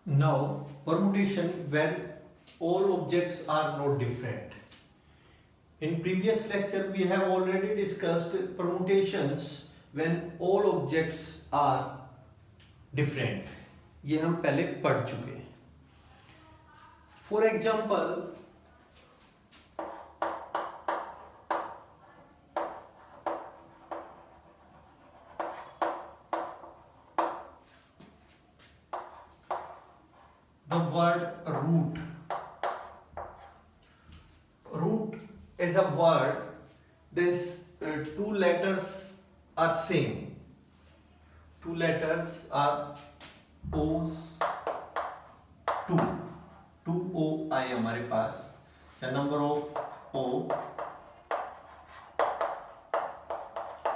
Now, permutation when all objects are not different. In previous lecture, we have already discussed permutations when all objects are different. ये हम पहले पढ़ चुके हैं. For example, the word root. Root is a word. This two letters are same. Two letters are O's. two O आए हमारे पास. The number of O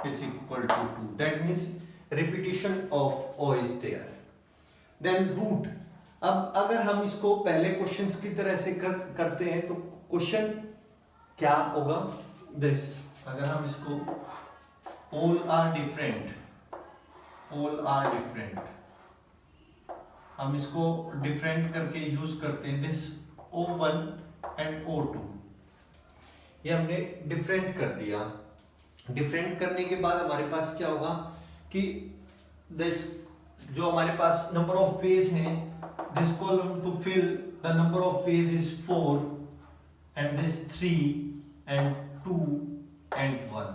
is equal to 2. That means repetition of O is there. Then root. अब अगर हम इसको पहले questions की तरह से करते हैं तो क्वेश्चन क्या होगा? दिस. अगर हम इसको all are different, हम इसको डिफरेंट करके यूज करते हैं. दिस O1 एंड O2 ये हमने डिफरेंट कर दिया. डिफरेंट करने के बाद हमारे पास क्या होगा कि दिस जो हमारे पास नंबर ऑफ फेज हैं, this column to fill the number of phase is 4 and this 3 and 2 and 1.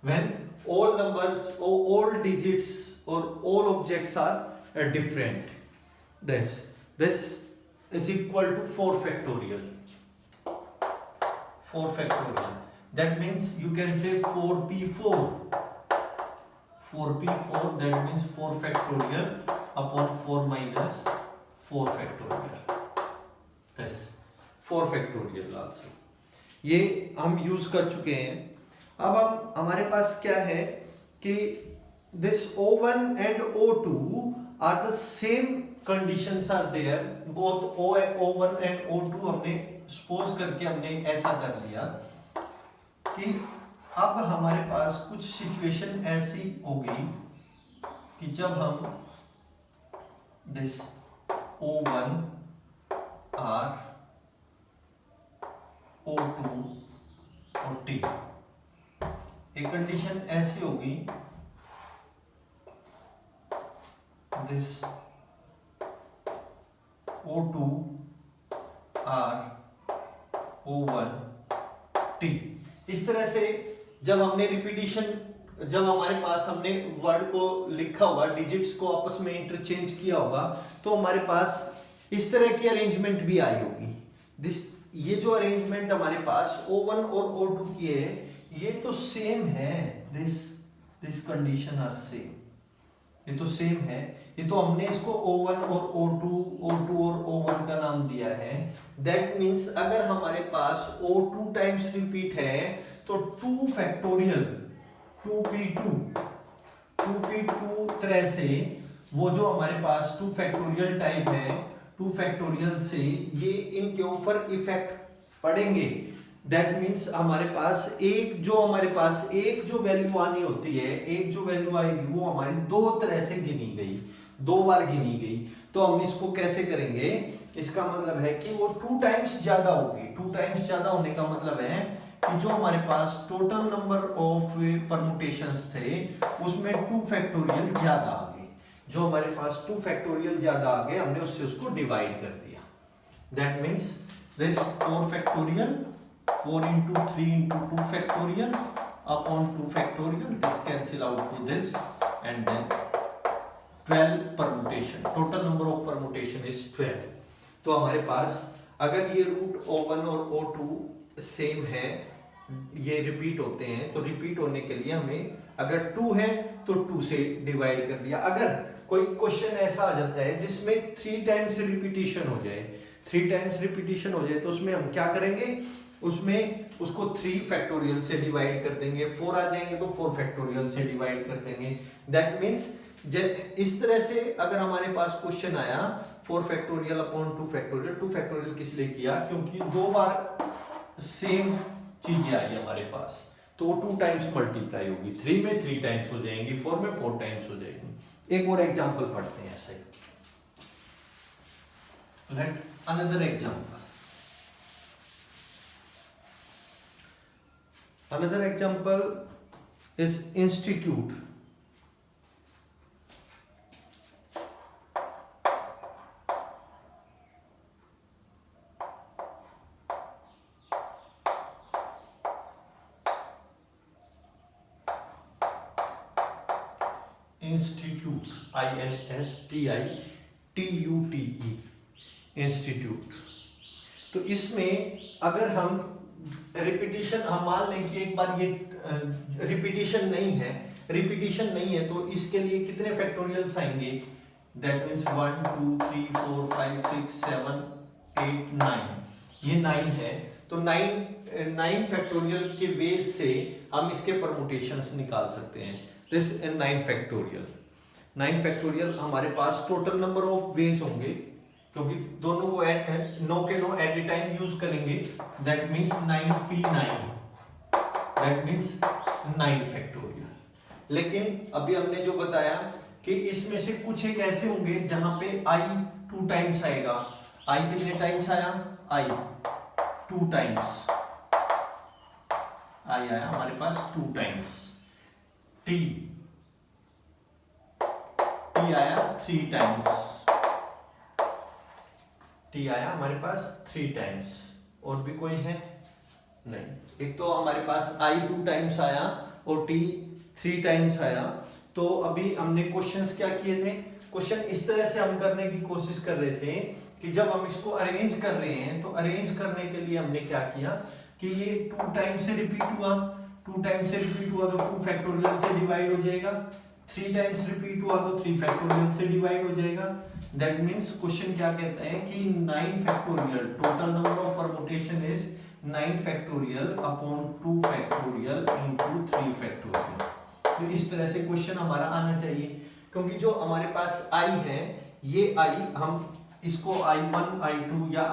When all numbers or all digits or all objects are different, this is equal to 4 factorial. That means you can say 4p4. That means 4 factorial upon 4 minus 4 factorial. This 4 factorial also. ये हम use कर चुके हैं. अब हम हमारे पास क्या है कि this O1 and O2 are the same conditions are there. Both O1 and O2 हमने सपोज करके हमने ऐसा कर लिया कि अब हमारे पास कुछ सिचुएशन ऐसी होगी कि जब हम दिस O1 R O2 और T, एक कंडीशन ऐसी होगी this O2 R O1 T. इस तरह से जब हमने रिपीटिशन, जब हमारे पास हमने वर्ड को लिखा होगा, डिजिट्स को आपस में इंटरचेंज किया होगा, तो हमारे पास इस तरह की अरेंजमेंट भी आई होगी. दिस ये जो अरेंजमेंट हमारे पास O1 और O2 की है ये तो सेम है. This condition are same. ये तो सेम है. ये तो हमने इसको O1 और O2 और O1 का नाम दिया है. दैट मीन्स अगर हमारे पास O2 टाइम्स रिपीट है तो 2 फैक्टोरियल 2p2 तरह से वो जो हमारे पास 2 फैक्टोरियल टाइप है, 2 फैक्टोरियल से ये इनके ऊपर इफेक्ट पड़ेंगे. दैट मीन्स हमारे पास एक जो वैल्यू आनी होती है, एक जो वैल्यू आएगी वो हमारी दो तरह से गिनी गई, 2 बार गिनी गई. तो हम इसको कैसे करेंगे? इसका मतलब है कि वो 2 टाइम्स ज्यादा होगी. 2 टाइम्स ज्यादा होने का मतलब है कि जो हमारे पास टोटल नंबर ऑफ परमुटेशंस थे उसमें 2 फैक्टोरियल ज्यादा आ गए. जो हमारे पास 2 फैक्टोरियल ज्यादा आ गए हमने उससे उसको डिवाइड कर दिया. That means this 4 factorial 4 into 3 into 2 factorial upon 2 factorial, this cancel out to this, and then 12 permutation. Total number of permutation is 12. तो हमारे पास अगर ये रूट O1 और O2 सेम है, ये रिपीट होते हैं, तो रिपीट होने के लिए हमें अगर 2 है तो 2 से डिवाइड कर दिया. अगर कोई क्वेश्चन ऐसा आ जाता है जिसमें 3 टाइम्स रिपीटिशन हो जाए, 3 टाइम्स रिपीटिशन हो जाए, तो उसमें हम क्या करेंगे? उसमें उसको 3 फैक्टोरियल से डिवाइड कर देंगे. 4 आ जाएंगे तो 4 फैक्टोरियल से डिवाइड कर देंगे. दैट मीन्स इस तरह से अगर हमारे पास क्वेश्चन आया 4 फैक्टोरियल अपॉन 2 फैक्टोरियल, 2 फैक्टोरियल किस लिए किया? क्योंकि 2 बार सेम चीजें आई हमारे पास, तो 2 टाइम्स मल्टीप्लाई होगी. 3 में 3 टाइम्स हो जाएंगी, 4 में 4 टाइम्स हो जाएंगी. एक और एग्जांपल पढ़ते हैं ऐसे. Let another example. Another example is institute. Institute, INSTITUTE, institute. तो इसमें अगर हम रिपीटिशन, हम मान लें कि एक बार ये रिपीटिशन नहीं है तो इसके लिए कितने फैक्टोरियल्स आएंगे? दैट मीन्स 1 2 3 4 5 6 7 8 9, ये 9 है। तो 9 फैक्टोरियल के वेज से हम इसके परमुटेशंस निकाल सकते हैं। दिस 9 फैक्टोरियल हमारे पास टोटल नंबर ऑफ वेज होंगे, क्योंकि दोनों को no at a time use करेंगे। That means 9p9, that means 9 factorial. लेकिन अभी हमने जो बताया कि इसमें से कुछ एक ऐसे होंगे जहां पे i 2 टाइम्स आएगा। i कितने टाइम्स आया? i 2 टाइम्स i आया हमारे पास 2 टाइम्स। t आया 3 टाइम्स, t आया हमारे पास 3 टाइम्स। और भी कोई है? नहीं। एक तो हमारे पास i 2 टाइम्स आया और t 3 टाइम्स आया। तो अभी हमने क्वेश्चंस क्या किए थे? क्वेश्चन इस तरह से हम करने की कोशिश कर रहे थे कि जब हम इसको अरेंज कर रहे हैं तो अरेंज करने के लिए हमने क्या किया कि ये 2 टाइम्स से रिपीट हुआ, 2 टाइम्स से रिपीट हुआ तो 2 फैक्टोरियल से डिवाइड हो जाएगा, 3 टाइम्स रिपीट हुआ तो 3 फैक्टोरियल से डिवाइड हो जाएगा। दैट मीन्स क्वेश्चन क्या कहता है कि 9 factorial, total number of permutation is 9 factorial upon 2 factorial into 3 factorial. तो इस तरह से क्वेश्चन हमारा आना चाहिए, क्योंकि जो हमारे पास i है, ये i हम इसको i1 i2 या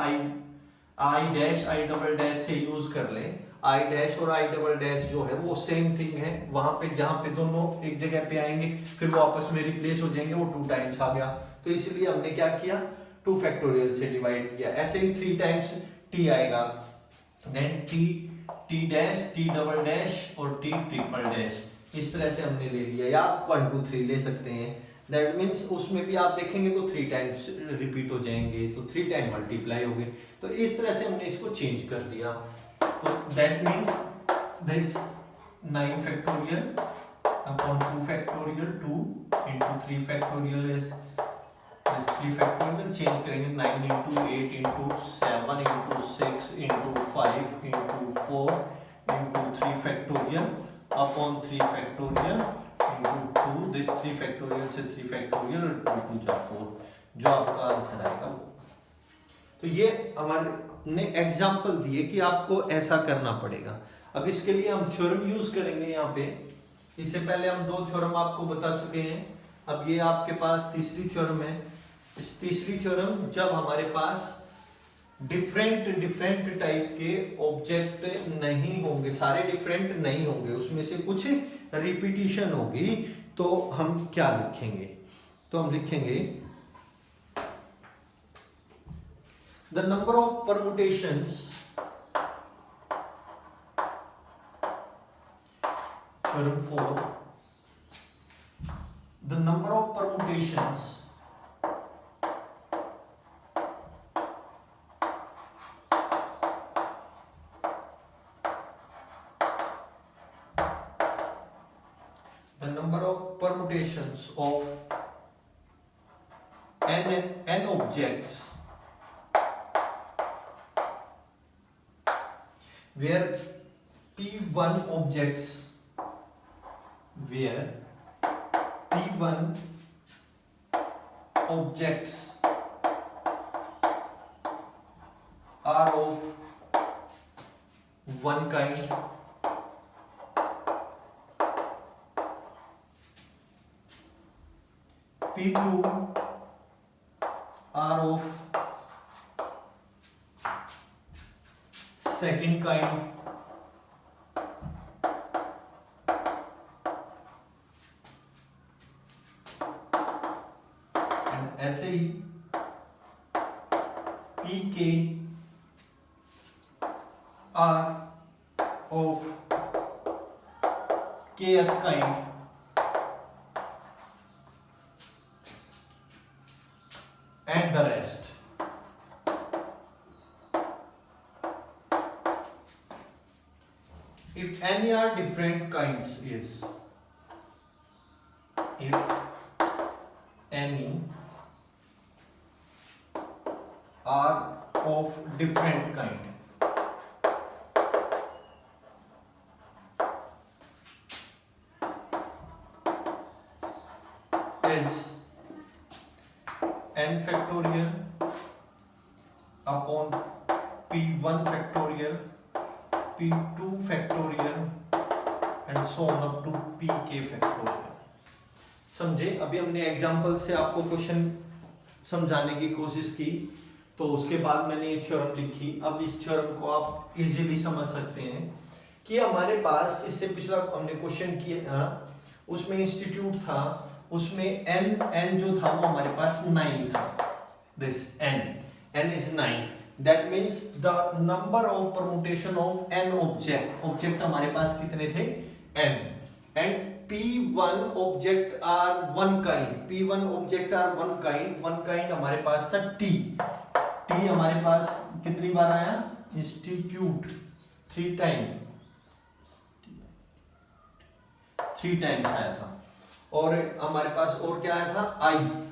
i dash i double dash से यूज कर लें। i डैश और i डबल डैश जो है वो सेम थिंग है। वहां पे जहां पे दोनों एक जगह पे आएंगे फिर वो आपस में रिप्लेस हो जाएंगे, वो 2 टाइम्स आ गया। तो इसलिए हमने क्या किया? 2 फैक्टोरियल से डिवाइड किया। ऐसे ही 3 टाइम्स t आएगा, then t dash, t double dash और t ट्रिपल डैश। इस तरह से हमने ले लिया, या आप 1 2 3 ले सकते हैं। दैट मीन्स उसमें भी आप देखेंगे तो 3 टाइम्स रिपीट हो जाएंगे, तो 3 टाइम मल्टीप्लाई हो गए। तो इस तरह से हमने इसको चेंज कर दिया। तो that means this 9 factorial upon 2 factorial, 2 into 3 factorial is this 3 factorial. Change करेंगे 9 into 8 into 7 into 6 into 5 into 4 into 3 factorial upon 3 factorial into 2। This 3 factorial से 3 फैक्टोरियल और 2 जा 4, जो आपका आंसर आएगा वो। तो ये हमारे एग्जाम्पल दिए कि आपको ऐसा करना पड़ेगा। अब इसके लिए हम थ्योरम यूज करेंगे यहाँ पे। इससे पहले हम 2 थ्योरम आपको बता चुके हैं। अब ये आपके पास तीसरी थ्योरम है। इस तीसरी थ्योरम, जब हमारे पास डिफरेंट टाइप के ऑब्जेक्ट नहीं होंगे, सारे डिफरेंट नहीं होंगे, उसमें से कुछ रिपीटिशन होगी, तो हम क्या लिखेंगे? तो हम लिखेंगे the number of permutations, theorem 4, the number of permutations permutations of n objects where p1 objects are of one kind, P2 are of second kind, and ऐसे ही pk are of kth kind and the rest. If any are different kinds is, if any are of different kind, is n factorial upon p1 factorial, p2 factorial and so on up to pk factorial. समझे? अभी हमने example से आपको question समझाने की कोशिश की, तो उसके बाद मैंने ये थ्योरम लिखी। अब इस थ्योरम को आप इजीली समझ सकते हैं कि हमारे पास इससे पिछला हमने क्वेश्चन किया, उसमें इंस्टीट्यूट था, उसमें n जो था वो हमारे पास 9 था। This n is 9, that means the number of permutation of n object हमारे पास कितने थे? n, and p1 object are one kind हमारे पास था t हमारे पास कितनी बार आया? इंस्टीट्यूट 3 टाइम्स आया था, और हमारे पास और क्या आया था?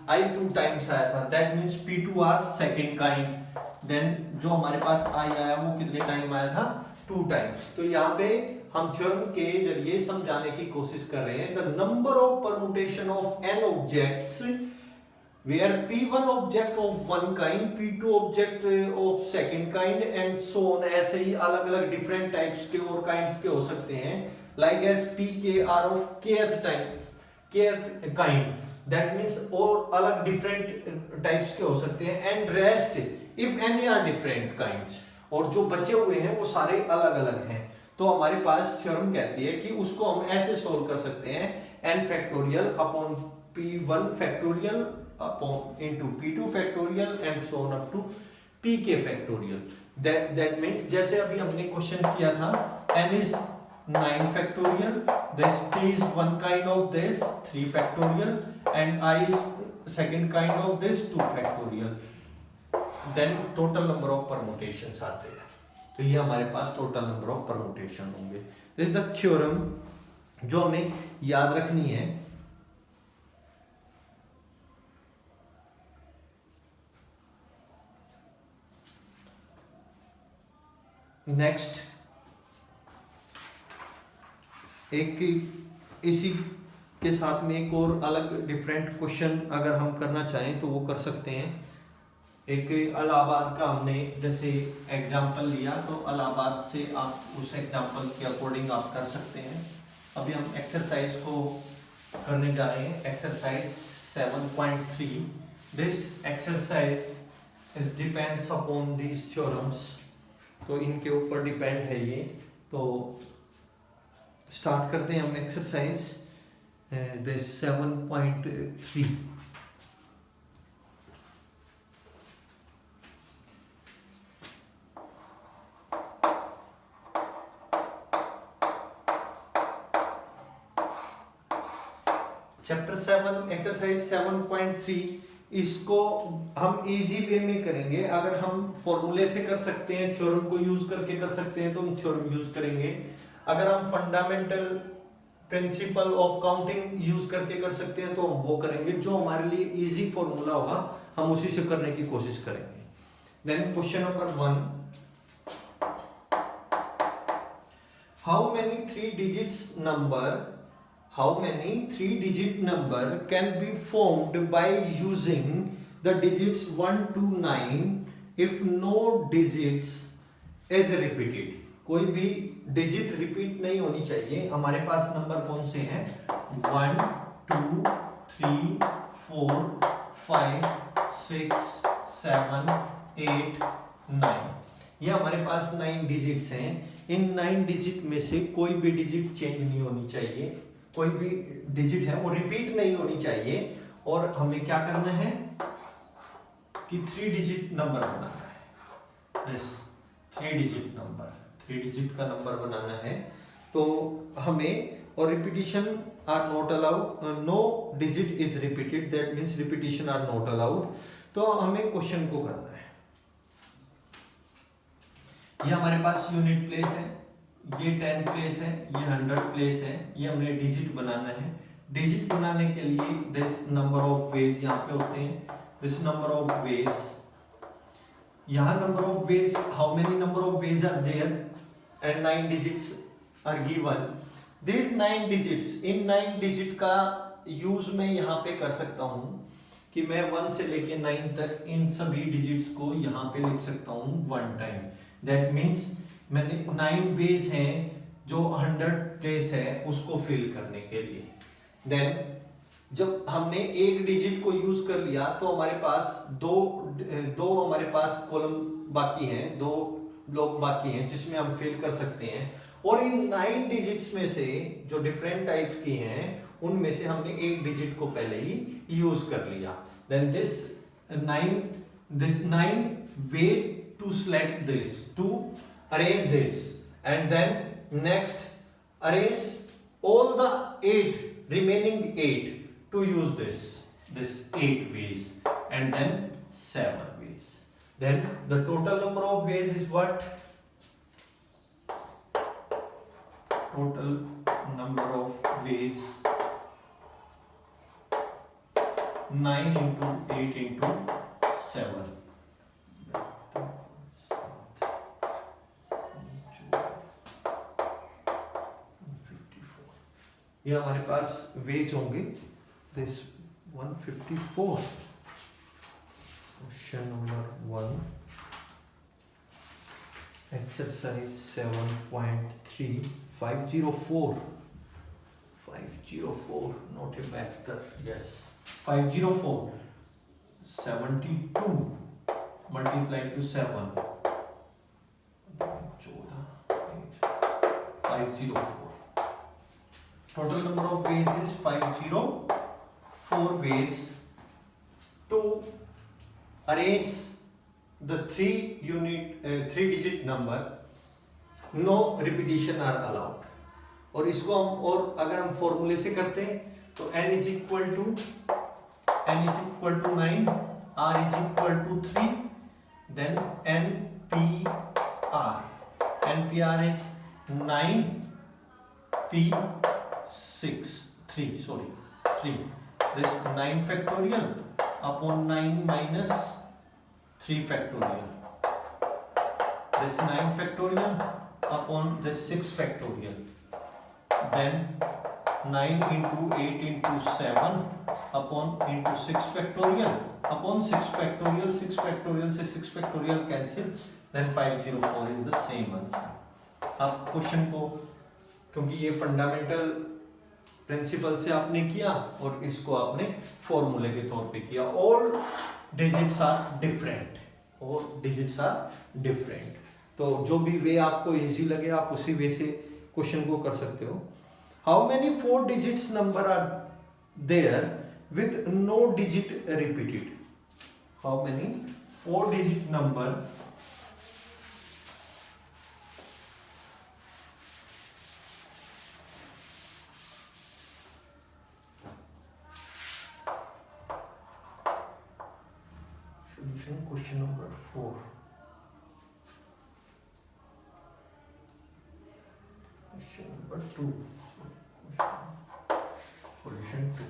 I 2 टाइम्स आया था, that means p2 are second kind. Then जो हमारे पास I आया वो कितने टाइम आया था? 2 टाइम्स। तो यहाँ पे हम थ्योरम के जरिए समझाने की कोशिश कर रहे हैं, the number of permutation of n objects where p1 object of one kind, p2 object of second kind and so on, ऐसे ही अलग अलग डिफरेंट टाइप्स के और काइंड्स के हो सकते हैं, like as pk are of kth kind, that means और अलग डिफरेंट टाइप्स के हो सकते हैं, and rest if any are different kinds, और जो बचे हुए हैं वो सारे अलग अलग हैं। तो हमारे पास थ्योरम कहती है कि उसको हम ऐसे सोल्व कर सकते हैं, n factorial upon p1 factorial upon into p2 factorial and so on up to pk factorial. That means जैसे अभी हमने क्वेश्चन किया था, n is 9 factorial, this t is one kind of this 3 factorial and I is second kind of this 2 factorial. Then total number of permutations आते हैं, तो ये हमारे पास total number of permutation होंगे। This is the theorem जो हमें याद रखनी है। नेक्स्ट एक इसी के साथ में एक और अलग डिफरेंट क्वेश्चन अगर हम करना चाहें तो वो कर सकते हैं। एक इलाहाबाद का हमने जैसे एग्जाम्पल लिया, तो इलाहाबाद से आप उस एग्जाम्पल के अकॉर्डिंग आप कर सकते हैं। अभी हम एक्सरसाइज को करने जा रहे हैं, exercise 7.3। This exercise is depends upon these theorems, तो इनके ऊपर डिपेंड है ये। तो स्टार्ट करते हैं हम एक्सरसाइज 7.3। चैप्टर 7 एक्सरसाइज 7.3, इसको हम इजी वे में करेंगे। अगर हम फॉर्मूले से कर सकते हैं, थ्योरम को यूज करके कर सकते हैं, तो हम थ्योरम यूज करेंगे। अगर हम fundamental principle of counting use करके कर सकते हैं तो हम वो करेंगे। जो हमारे लिए इजी फॉर्मूला होगा हम उसी से करने की कोशिश करेंगे। Then question number 1, how many 3 digit number can be formed by using the digits 1 to 9 if no digits is repeated? कोई भी डिजिट रिपीट नहीं होनी चाहिए। हमारे पास नंबर कौन से हैं? 1 2 3 4 5 6 7 8 9, ये हमारे पास 9 डिजिट्स हैं। इन 9 डिजिट में से कोई भी डिजिट चेंज नहीं होनी चाहिए, कोई भी डिजिट है वो रिपीट नहीं होनी चाहिए। और हमें क्या करना है कि 3 डिजिट नंबर बनाना है। दिस 3 डिजिट नंबर, 3 डिजिट का नंबर बनाना है तो हमें, और repetition are not allowed, no digit is repeated, that means repetition are not allowed. तो हमें क्वेश्चन को करना है, ये हमारे पास यूनिट प्लेस है, ये 10 प्लेस है, ये 100 प्लेस है, ये हमने डिजिट बनाना है। डिजिट बनाने के लिए दिस नंबर ऑफ वेज यहाँ पे होते हैं, दिस नंबर ऑफ वेज, यहाँ number of ways, how many number of ways are there and 9 digits are given. This 9 digits, इन 9 डिजिट का यूज मैं यहाँ पे कर सकता हूँ कि मैं 1 से लेके 9 तक इन सभी डिजिट्स को यहाँ पे लिख सकता हूँ 1 टाइम। दैट मीन्स मैंने 9 वेज हैं जो 100 प्लेस है उसको फिल करने के लिए। देन जब हमने एक डिजिट को यूज कर लिया तो हमारे पास दो हमारे पास कॉलम बाकी हैं, 2 ब्लॉक बाकी हैं जिसमें हम फिल कर सकते हैं। और इन 9 डिजिट्स में से जो डिफरेंट टाइप्स की हैं उनमें से हमने एक डिजिट को पहले ही यूज कर लिया। Then this 9 way to select this, to arrange this, and then next arrange all the 8 remaining 8 to use this 8 ways, and then 7 ways. Then the total number of ways is what? Total number of ways 9 into 8 into 7. ये हमारे पास ways होंगे, this 154। Question number 1, exercise 7.3, 504, note a बेहतर, yes 504, 72 multiply to 7, 504। Total number of ways is 504 ways to arrange the 3 digit number. No repetition are allowed. और इसको हम, और अगर हम फॉर्मूले से करते हैं तो n is equal to 9, r is equal to 3, then NPR is 9, P 3, this 9 factorial upon 9 minus 3 factorial, this 9 factorial upon this 6 factorial, then 9 into 8 into 7 upon into 6 factorial upon 6 factorial, 6 factorial से 6 factorial cancel, then 504 is the same answer। अब question को, क्योंकि ये fundamental principle से आपने किया और इसको आपने फॉर्मूले के तौर पे किया, ऑल डिजिट्स आर डिफरेंट, तो जो भी वे आपको इजी लगे आप उसी वे से क्वेश्चन को कर सकते हो। How many 4 digits number are there with no digit repeated? How many 4 digit number Question number 4. Question number 2. Solution 2.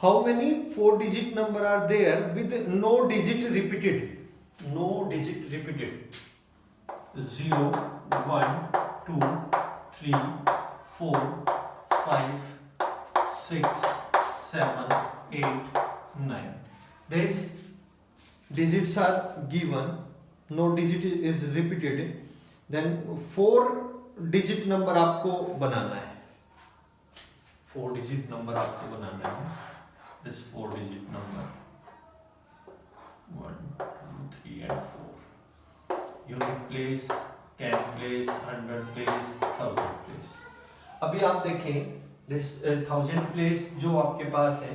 How many 4-digit number are there with no digit repeated? No digit repeated. 0, 1, 2, 3, 4, 5, 6, 7, 8, 9. These digits are given, no digit is repeated, then 4 digit number आपको बनाना है, 4 digit number आपको बनाना है, this 4 digit number 1, 2, 3 and 4, unit place, 10 place, 100 place, 1000 place। अभी आप देखें this 1000 place जो आपके पास है,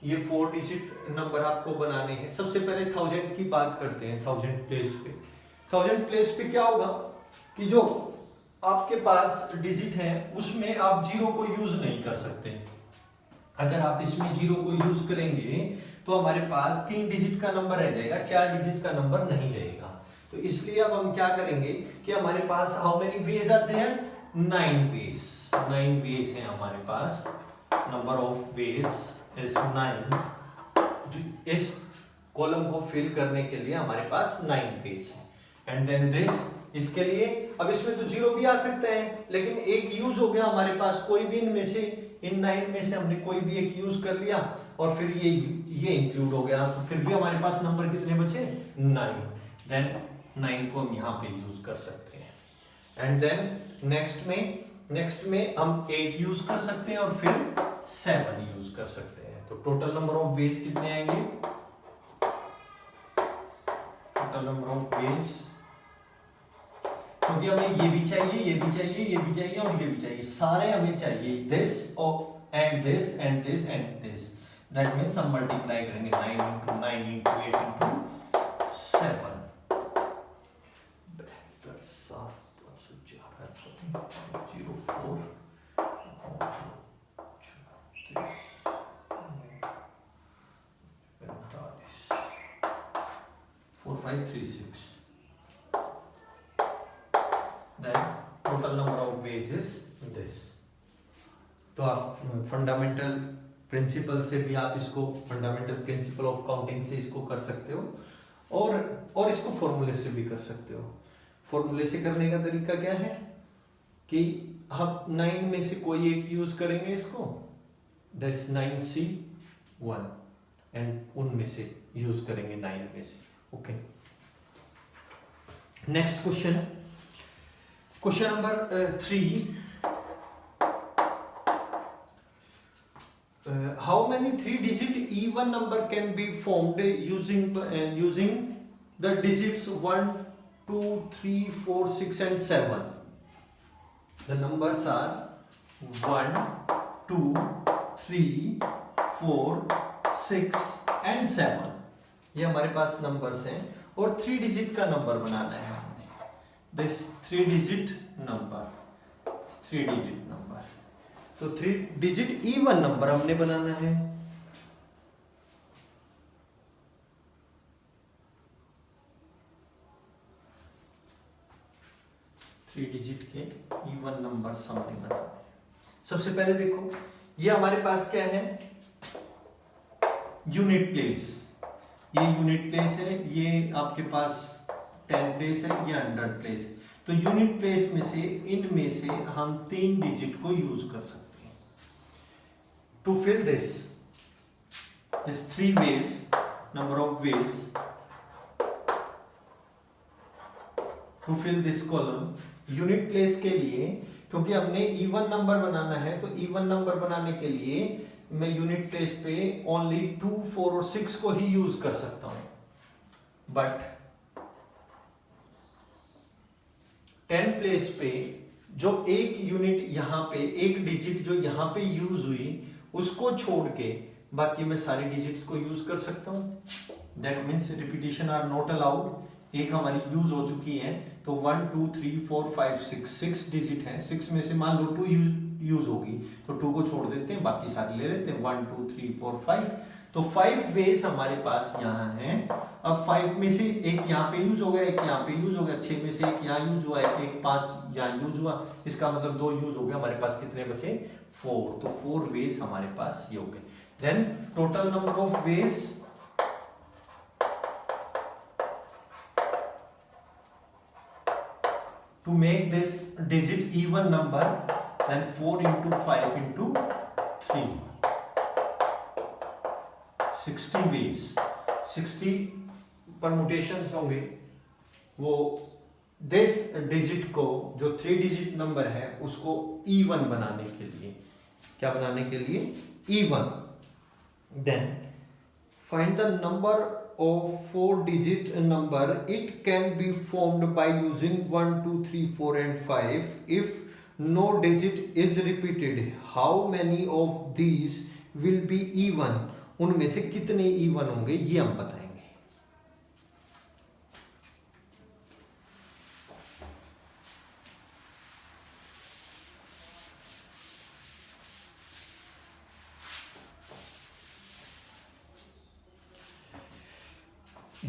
ये 4 डिजिट नंबर आपको बनाने हैं। सबसे पहले 1000 की बात करते हैं। 1000 प्लेस पे, 1000 प्लेस पे क्या होगा कि जो आपके पास डिजिट है उसमें आप जीरो को यूज नहीं कर सकते। अगर आप इसमें जीरो को यूज करेंगे तो हमारे पास 3 डिजिट का नंबर रह जाएगा, 4 डिजिट का नंबर नहीं रहेगा। तो इसलिए अब हम क्या करेंगे कि हमारे पास how many ways are there, 9 ways, 9 veg है हमारे पास, नंबर ऑफ वेज इज 9। इस कॉलम को फिल करने के लिए हमारे पास 9 वेज है। एंड देन दिस, इसके लिए अब इसमें तो जीरो भी आ सकता है, लेकिन एक यूज हो गया हमारे पास, कोई भी इनमें से, इन 9 में से हमने कोई भी एक यूज कर लिया और फिर ये इंक्लूड हो गया, तो फिर भी हमारे पास नंबर कितने बचे, 9। देन 9 को हम यहाँ पे यूज कर सकते हैं। एंड देन नेक्स्ट में हम 8 यूज कर सकते हैं और फिर 7 यूज कर सकते हैं। तो टोटल नंबर ऑफ वेज कितने आएंगे, टोटल नंबर ऑफ वेज, क्योंकि हमें ये भी चाहिए, ये भी चाहिए, ये भी चाहिए और ये भी चाहिए, सारे हमें चाहिए, this and this and this and this. That means हम मल्टीप्लाई करेंगे 9 into 9 into 8 into 7। 4536। Then total number of ways is this। तो आप फंडामेंटल प्रिंसिपल से भी आप इसको, फंडामेंटल प्रिंसिपल ऑफ काउंटिंग से इसको कर सकते हो और इसको फॉर्मूले से भी कर सकते हो। फॉर्मूले से करने का तरीका क्या है कि हम 9 में से कोई एक यूज करेंगे इसको, दैट्स 9C1 एंड उनमें से यूज करेंगे 9 में से। Okay, next question, question number 3। How many 3-digit even number can be formed using the digits 1, 2, 3, 4, 6 and 7? The numbers are 1, 2, 3, 4, 6 and 7। ये हमारे पास नंबर्स हैं और 3 डिजिट का नंबर बनाना है हमने। This 3 digit number, 3 digit number, तो 3 डिजिट इवन नंबर हमने बनाना है। थ्री डिजिट के इवन नंबर हमने बनाना है। सबसे पहले देखो, ये हमारे पास क्या है, यूनिट प्लेस। ये यूनिट प्लेस है, ये आपके पास 10 प्लेस है, ये 100 प्लेस है। तो यूनिट प्लेस में से, इनमें से हम 3 डिजिट को यूज कर सकते हैं। To fill this 3 ways, number of ways to fill this column। Unit place के लिए, क्योंकि हमने इवन नंबर बनाना है, तो इवन नंबर बनाने के लिए मैं यूनिट प्लेस पे ओनली 2, 4 और 6 को ही यूज कर सकता हूं। बट 10 प्लेस पे जो एक यूनिट यहां पे, एक डिजिट जो यहां पे यूज हुई, उसको छोड़ के बाकी मैं सारी डिजिट्स को यूज कर सकता हूं। That means repetition are not allowed. एक हमारी यूज हो चुकी है, तो 1, 2, 3, 4, 5, 6 डिजिट है। 6 में से मान लो 2 यूज होगी, तो 2 को छोड़ देते हैं, बाकी सारे ले लेते हैं, 1, 2, 3, 4, 5। तो 5 वेज हमारे पास यहाँ है। अब 5 में से एक यहाँ पे यूज हो गया, एक यहाँ पे यूज हो गया, 6 में से एक यहाँ यूज हुआ, एक 5 यहाँ यूज हुआ, इसका मतलब 2 यूज हो गया। हमारे पास कितने बचे, 4। तो 4 वेज हमारे पास ये हो गए। Then total number of ways, to make this digit even number, then 4 into 5 into 3, 60 ways, 60 permutations होंगे। वो this digit को, जो 3 डिजिट नंबर है, उसको even बनाने के लिए, क्या बनाने के लिए, even। then find the number of 4 digit number, it can be formed by using 1, 2, 3, 4 and 5 if no digit is repeated. How many of these will be even उनमें से कितने इवन होंगे ये हम बताएंगे।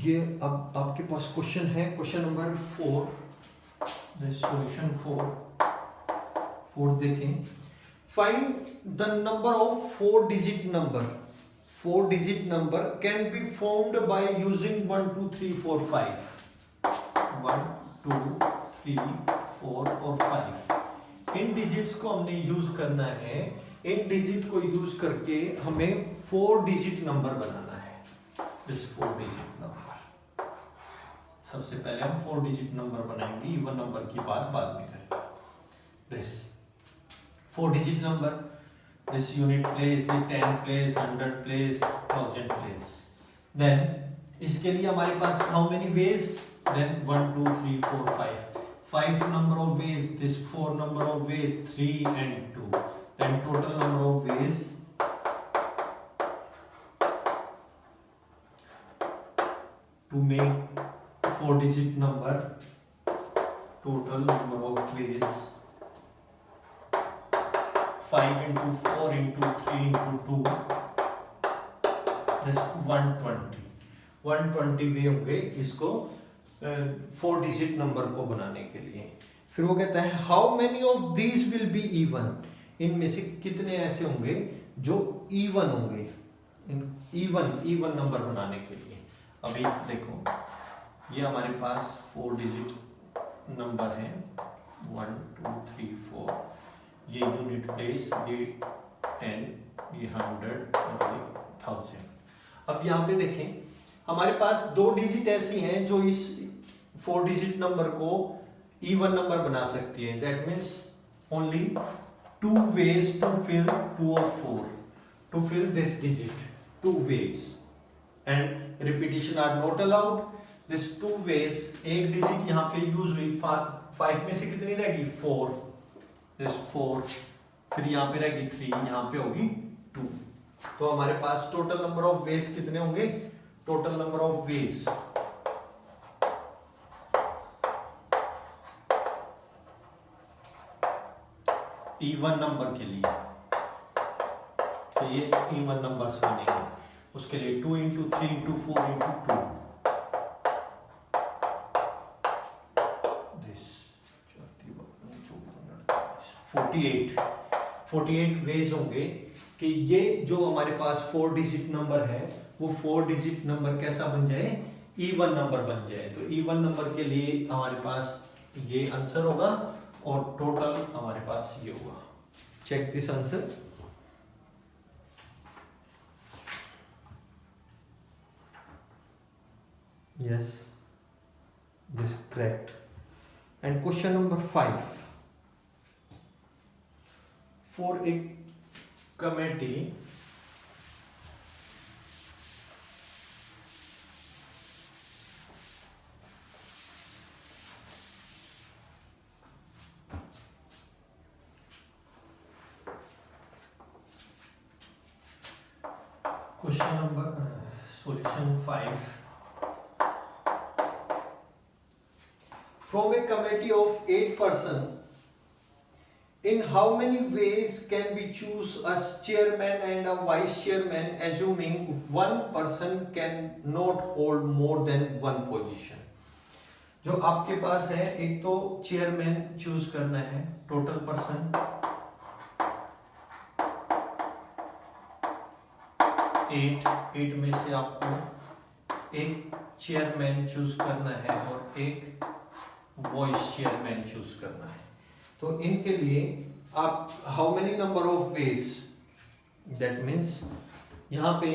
ये अब आपके पास क्वेश्चन है, क्वेश्चन नंबर 4, सॉल्यूशन 4 देखें। Find the number of 4 digit number. 4 digit number can be formed by using 1 2 3 4 5। 1 2 3 4 और 5 इन डिजिट्स को हमने यूज करना है। इन डिजिट को यूज करके हमें 4 डिजिट नंबर बनाना है। दिस 4 डिजिट नंबर, सबसे पहले हम 4 डिजिट नंबर बनाएंगे, इवन नंबर की बात बाद में करेंगे। This 4 digit number, this unit place, the 10 place, 100 place, 1000 place. Then इसके लिए हमारे पास how many ways, then 1 2 3 4 5 number of ways, this 4 number of ways, 3 and 2, then total number of ways to make 4 digit number, total number of ways 5 into 4 into 3 into 2, this 120 वे होंगे इसको 4 digit number को बनाने के लिए। फिर वो कहता है how many of these will be even, इनमें से कितने ऐसे होंगे जो इवन होंगे, इवन नंबर बनाने के लिए। अभी देखो ये हमारे पास 4 डिजिट नंबर हैं, 1 2 3 4, ये यूनिट प्लेस, ये 10, ये 100 और ये 1000। अब यहाँ पे देखें हमारे पास 2 डिजिट ऐसी हैं जो इस 4 डिजिट नंबर को इवन नंबर बना सकती है। That means only 2 ways to fill 2 or 4 to fill this digit, 2 ways and repetition are not allowed। this 2 ways, एक डिजिट यहाँ पे यूज हुई, 5 में से कितनी रहेगी 4, this 4, फिर यहाँ पे रहेगी 3, यहाँ पे होगी 2। तो हमारे पास टोटल नंबर ऑफ वेज कितने होंगे, total number of veg even number के लिए, तो ये इवन नंबर्स बनेंगे, उसके लिए 2 into 3 into 4 into 2, this 48 veg होंगे कि ये जो हमारे पास 4 डिजिट नंबर है वो 4 डिजिट नंबर कैसा बन जाए, इवन नंबर बन जाए। तो इवन नंबर के लिए हमारे पास ये आंसर होगा और टोटल हमारे पास ये होगा। Check this answer. Yes, this is correct. And question number 5. For a committee question number solution 5, from a committee of 8 persons, in how many ways can we choose a chairman and a vice chairman, assuming one person can not hold more than one position। जो आपके पास है, एक तो chairman choose करना है, total person 8 में से आपको एक चेयरमैन चूज करना है और एक वॉइस चेयरमैन चूज करना है। तो इनके लिए आप how many number of veg, that means यहाँ पे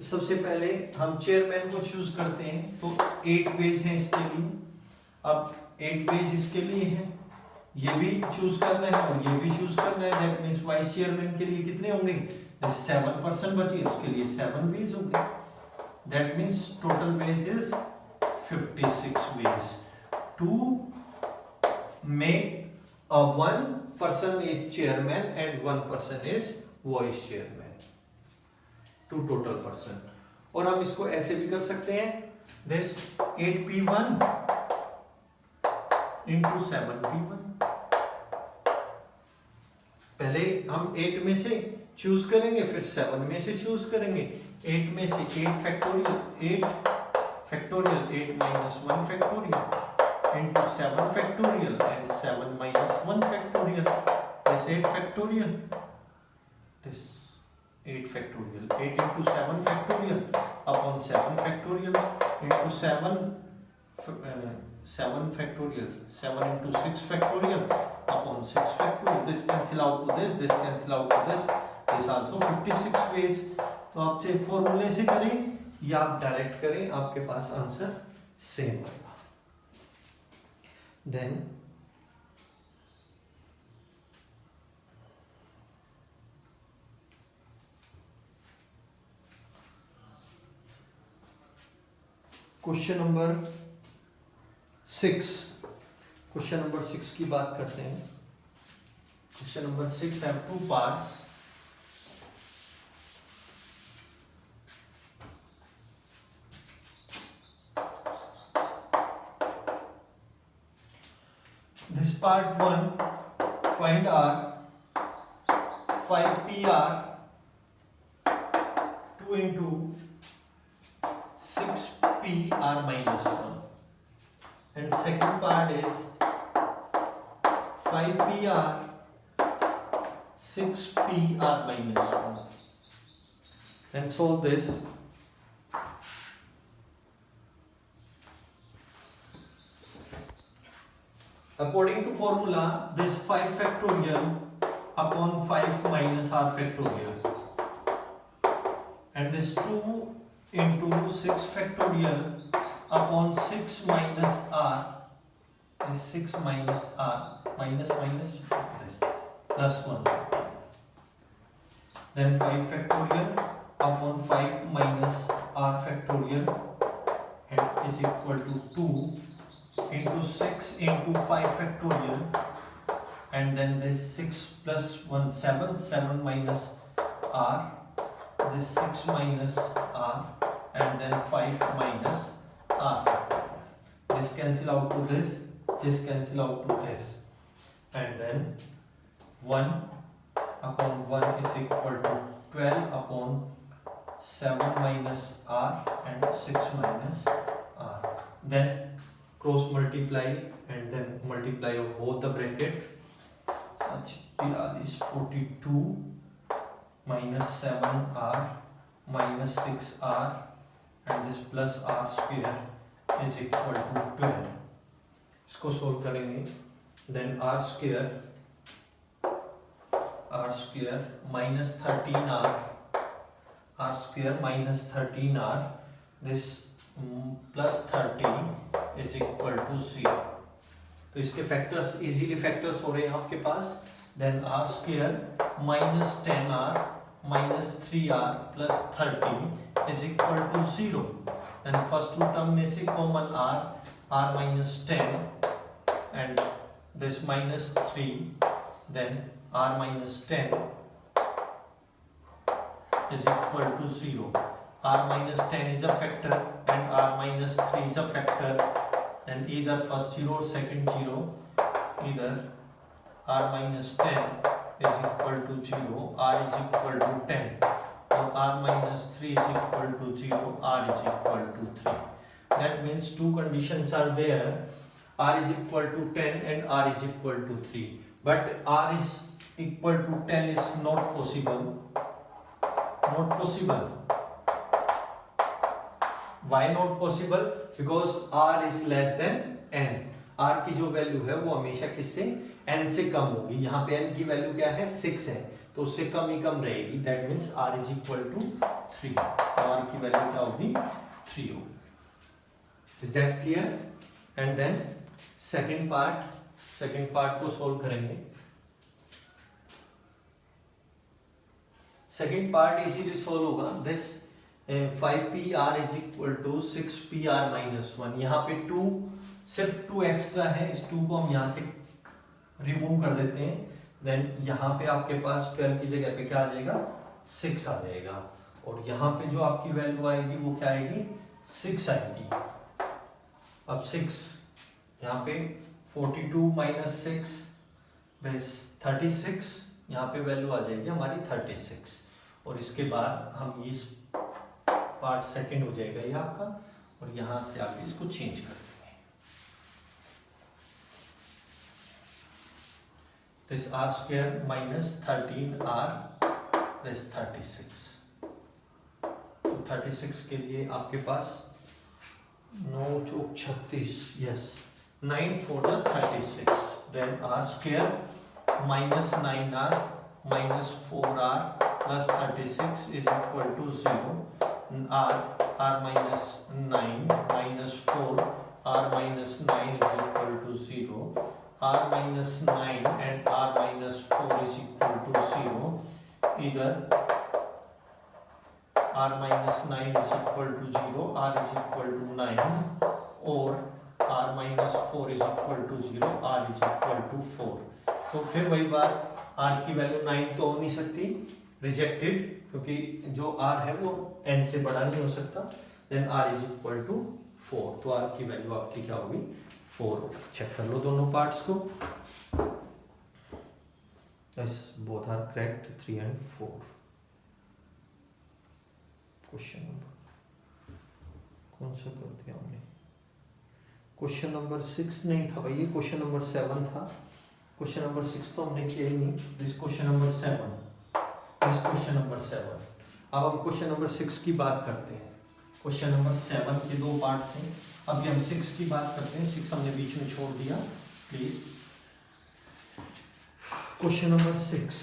सबसे पहले हम चेयरमैन को चूज करते हैं, तो 8 वेज हैं इसके लिए। अब 8 वेज इसके लिए हैं, ये भी चूज करना है और ये भी चूज करना है। दैट मीन्स वाइस चेयरमैन के लिए कितने होंगे, 7 पर्सन बचे, उसके लिए 7 वेज होंगे। That means total ways is 56 ways to make a 1 person is chairman and 1 person is vice chairman, two total person. और हम इसको ऐसे भी कर सकते हैं, दिस 8p1 इंटू 7p1। पहले हम 8 में से चूज करेंगे, फिर 7 में से चूज करेंगे। 8 में से 8 factorial, 8 factorial, 8 minus 1 factorial into 7 factorial and 7 minus 1 factorial, this 8 factorial, this 8 factorial, 8 into 7 factorial upon 7 factorial into 7 factorial, 7 into 6 factorial upon 6 factorial. This cancel out to this cancel out to this also 56 ways. तो आप चाहे फॉर्मूले से करें या आप direct करें, आपके पास आंसर सेम होगा। Then question number 6, question number 6 की बात करते हैं। Question number 6 have 2 parts. This part 1, find R, 5PR 2 into 6PR minus 1. And second part is 5PR 6PR minus 1. And solve this. According to formula, this 5 factorial upon 5 minus R factorial, and this 2 into 6 factorial upon 6 minus R, this 6 minus R, minus this plus 1, then 5 factorial upon 5 minus R factorial and is equal to 2 into 6 into 5 factorial, and then this 6 plus 1 7, 7 minus R, this 6 minus R, and then 5 minus R factorial. This cancel out to this cancel out to this, and then 1 upon 1 is equal to 12 upon 7 minus R and 6 minus R. Then cross multiply and then multiply of both the bracket. Such PR is 42 minus 7R minus 6R, and this plus R square is equal to 12. इसको solve करेंगे। Then R square minus 13R, R square minus 13R, this plus 13 is equal to 0. तो इसके factors easily factors हो रहे हैं आपके पास। Then R square minus 10R minus 3R plus 13 is equal to 0। Then first two term में से common R minus 10 and this minus 3, then R minus 10 is equal to 0. R minus 10 is a factor and R minus 3 is a factor. Then either first 0 or second 0, either R minus 10 is equal to 0, R is equal to 10, or R minus 3 is equal to 0, R is equal to 3. That means two conditions are there. R is equal to 10 and R is equal to 3. But R is equal to 10 is not possible. Not possible. Why not possible? Because R is less than n. R की जो value है वो हमेशा किससे, n से कम होगी। यहाँ पे n की वैल्यू क्या है, 6 है, तो उससे कम ही कम रहेगी। That means R is equal to 3. R की वैल्यू क्या होगी, 3 होगी। Is that clear? And then second part को सोल्व करेंगे। सेकेंड पार्ट इजीली सोल्व होगा। This 5PR is equal to 6PR minus 1। यहाँ पे 2 सिर्फ 2 एक्स्ट्रा है, इस 2 को हम यहाँ से रिमूव कर देते हैं। देन यहाँ पे आपके पास 12 की जगह पे क्या आ जाएगा, 6 आ जाएगा। और यहाँ पे जो आपकी वैल्यू आएगी वो क्या आएगी, 6 आएगी। अब 6 यहाँ पे 42 माइनस 6 दिस 36, यहाँ पे वैल्यू आ जाएगी हमारी 36। और इसके बाद हम इस पार्ट सेकंड हो जाएगा ये आपका, और यहाँ से आप इसको चेंज कर देंगे। This r square minus 13r this 36। तो 36 के लिए आपके पास 9 चौक 36, यस 9 4 जा 36, then r square minus 9r minus 4r plus 36 is equal to 0। r minus 9 minus 4 r minus 9 is equal to 0, r minus 9 and r minus 4 is equal to 0, either r minus 9 is equal to 0, r is equal to 9, or r minus 4 is equal to 0, r is equal to 4। तो फिर वही बात, r की value 9 तो हो नहीं सकती, rejected, क्योंकि जो r है वो n से बड़ा नहीं हो सकता। Then r is equal to 4, तो r की वैल्यू आपकी क्या होगी, 4। चेक कर लो दोनों पार्ट्स को। Yes both are correct, 3 and 4। Question number कौन सा कर दिया हमने, क्वेश्चन नंबर 6 नहीं था भाई, ये क्वेश्चन नंबर 7 था। क्वेश्चन नंबर 6 तो हमने किया ही नहीं, this question number 7, this question number 7। अब हम क्वेश्चन नंबर 6 की बात करते हैं। क्वेश्चन नंबर 7 के 2 पार्ट थे, अभी हम 6 की बात करते हैं। 6 हमने बीच में छोड़ दिया, प्लीज। क्वेश्चन नंबर 6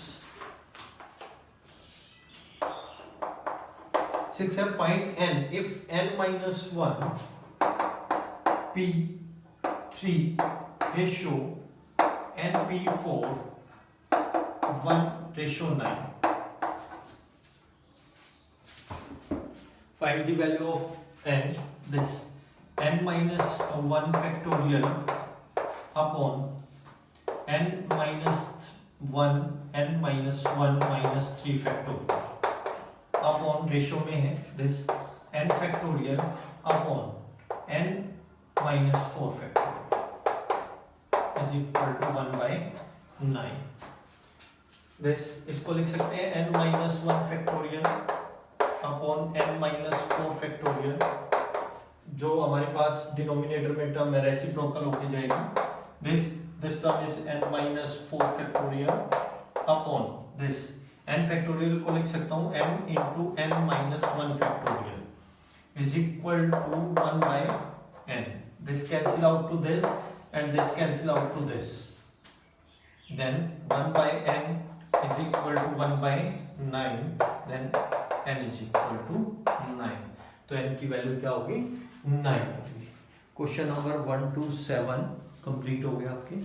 है, find n if n minus 1 p3 ratio np4 1:9। Find the value of n, this n minus 1 factorial upon n minus 1 n minus 1 minus 3 factorial upon ratio में है this n factorial upon n minus 4 factorial is equal to 1/9। this इसको लिख सकते हैं n minus 1 factorial upon n minus 4 factorial, जो हमारे पास denominator में टर्म है रेसिप्रोकल होके जाएगी। This term is n minus 4 factorial upon this n factorial को लिख सकता हूँ m into n minus 1 factorial is equal to 1/n। This cancel out to this and this cancel out to this, then 1/n is equal to 1/9, then n is equal to 9। तो n की value क्या होगी, 9 होगी। Question number 1 to 7 complete हो गया आपके।